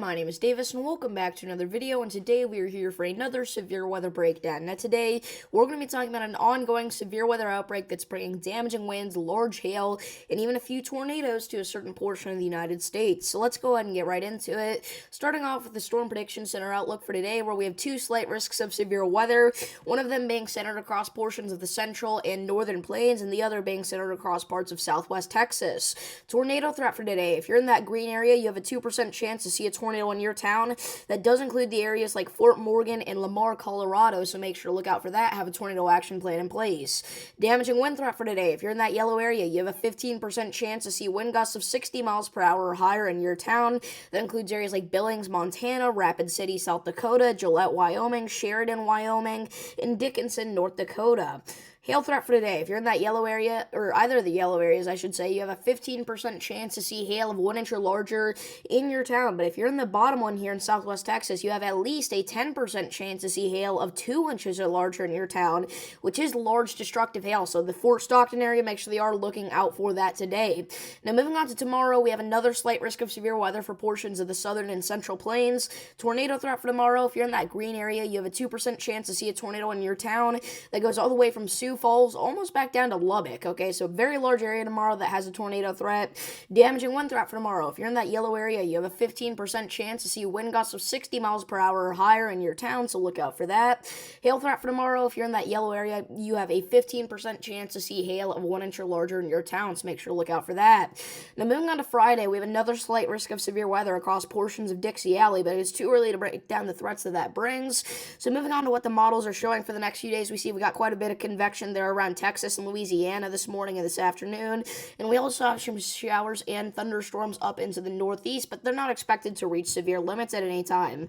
my name is Davis, and welcome back to another video, and today we are here for another severe weather breakdown. Now today, we're going to be talking about an ongoing severe weather outbreak that's bringing damaging winds, large hail, and even a few tornadoes to a certain portion of the United States. So let's go ahead and get right into it, starting off with the Storm Prediction Center outlook for today, where we have two slight risks of severe weather, one of them being centered across portions of the central and northern plains, and the other being centered across parts of southwest Texas. Tornado threat for today: if you're in that green area, you have a 2% chance to see a tornado in your town. That does include the areas like Fort Morgan and Lamar, Colorado, so make sure to look out for that. Have a tornado action plan in place. Damaging wind threat for today: if you're in that yellow area, you have a 15% chance to see wind gusts of 60 miles per hour or higher in your town. That includes areas like Billings, Montana, Rapid City, South Dakota, Gillette, Wyoming, Sheridan, Wyoming, and Dickinson, North Dakota. Hail threat for today: if you're in that yellow area, or either of the yellow areas, I should say, you have a 15% chance to see hail of 1 inch or larger in your town. But if you're in the bottom one here in southwest Texas, you have at least a 10% chance to see hail of 2 inches or larger in your town, which is large destructive hail. So the Fort Stockton area, make sure they are looking out for that today. Now moving on to tomorrow, we have another slight risk of severe weather for portions of the southern and central plains. Tornado threat for tomorrow: if you're in that green area, you have a 2% chance to see a tornado in your town. That goes all the way from Sioux Falls almost back down to Lubbock. Okay, so very large area tomorrow that has a tornado threat. Damaging wind threat for tomorrow: if you're in that yellow area, you have a 15% chance to see wind gusts of 60 miles per hour or higher in your town, so look out for that. Hail threat for tomorrow: if you're in that yellow area, you have a 15% chance to see hail of 1 inch or larger in your town, so make sure to look out for that. Now moving on to Friday, we have another slight risk of severe weather across portions of Dixie Alley, but it's too early to break down the threats that brings. So moving on to what the models are showing for the next few days, we see we got quite a bit of convection there around Texas and Louisiana this morning and this afternoon, and we also have some showers and thunderstorms up into the northeast, but they're not expected to reach severe limits at any time.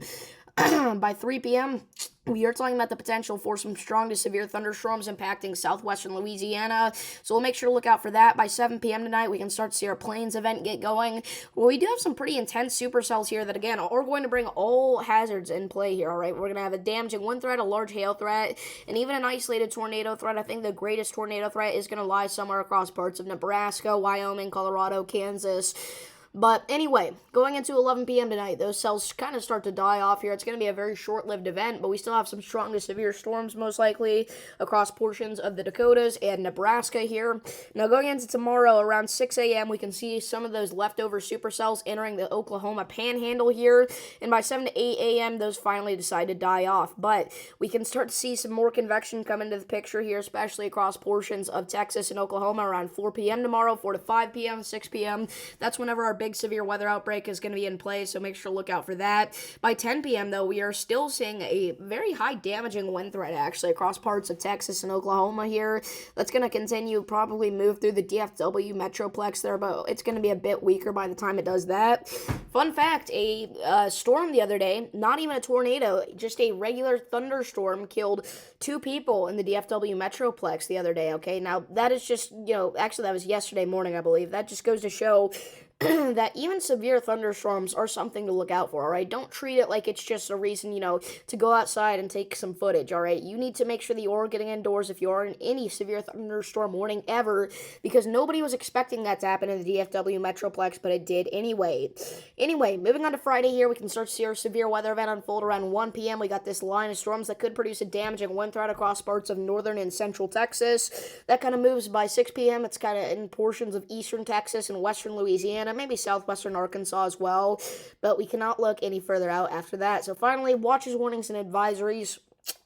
By 3 p.m., we are talking about the potential for some strong to severe thunderstorms impacting southwestern Louisiana, so we'll make sure to look out for that. By 7 p.m. tonight, we can start to see our plains event get going. Well, we do have some pretty intense supercells here that, again, are going to bring all hazards in play here, all right? We're going to have a damaging wind threat, a large hail threat, and even an isolated tornado threat. I think the greatest tornado threat is going to lie somewhere across parts of Nebraska, Wyoming, Colorado, Kansas. But anyway, going into 11 p.m. tonight, those cells kind of start to die off here. It's going to be a very short-lived event, but we still have some strong to severe storms, most likely, across portions of the Dakotas and Nebraska here. Now, going into tomorrow, around 6 a.m., we can see some of those leftover supercells entering the Oklahoma panhandle here, and by 7 to 8 a.m., those finally decide to die off. But we can start to see some more convection come into the picture here, especially across portions of Texas and Oklahoma around 4 p.m. tomorrow, 4 to 5 p.m., 6 p.m. That's whenever our big severe weather outbreak is going to be in place, so make sure to look out for that. By 10 p.m., though, we are still seeing a very high damaging wind threat, actually, across parts of Texas and Oklahoma here. That's going to continue, probably move through the DFW Metroplex there, but it's going to be a bit weaker by the time it does that. Fun fact, a storm the other day, not even a tornado, just a regular thunderstorm, killed 2 people in the DFW Metroplex the other day, okay? Now, that is just, actually, that was yesterday morning, I believe. That just goes to show that even severe thunderstorms are something to look out for, all right? Don't treat it like it's just a reason, to go outside and take some footage, all right? You need to make sure that you're getting indoors if you are in any severe thunderstorm warning ever, because nobody was expecting that to happen in the DFW Metroplex, but it did anyway. Anyway, moving on to Friday here, we can start to see our severe weather event unfold around 1 p.m. We got this line of storms that could produce a damaging wind threat across parts of northern and central Texas. That kind of moves by 6 p.m. It's kind of in portions of eastern Texas and western Louisiana, maybe southwestern Arkansas as well, but we cannot look any further out after that. So finally, watches, warnings, and advisories.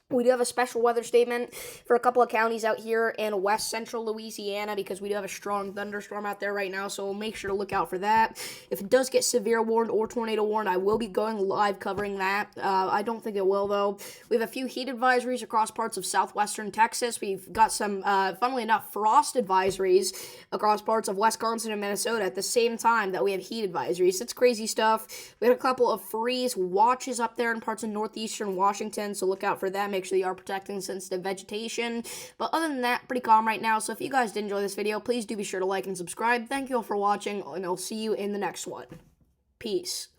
We do have a special weather statement for a couple of counties out here in west central Louisiana because we do have a strong thunderstorm out there right now, so we'll make sure to look out for that. If it does get severe warned or tornado warned, I will be going live covering that. I don't think it will, though. We have a few heat advisories across parts of southwestern Texas. We've got some, funnily enough, frost advisories across parts of Wisconsin and Minnesota at the same time that we have heat advisories. It's crazy stuff. We had a couple of freeze watches up there in parts of northeastern Washington, so look out for that. Make sure you are protecting sensitive vegetation. But other than that, pretty calm right now. So if you guys did enjoy this video, please do be sure to like and subscribe. Thank you all for watching, and I'll see you in the next one. Peace.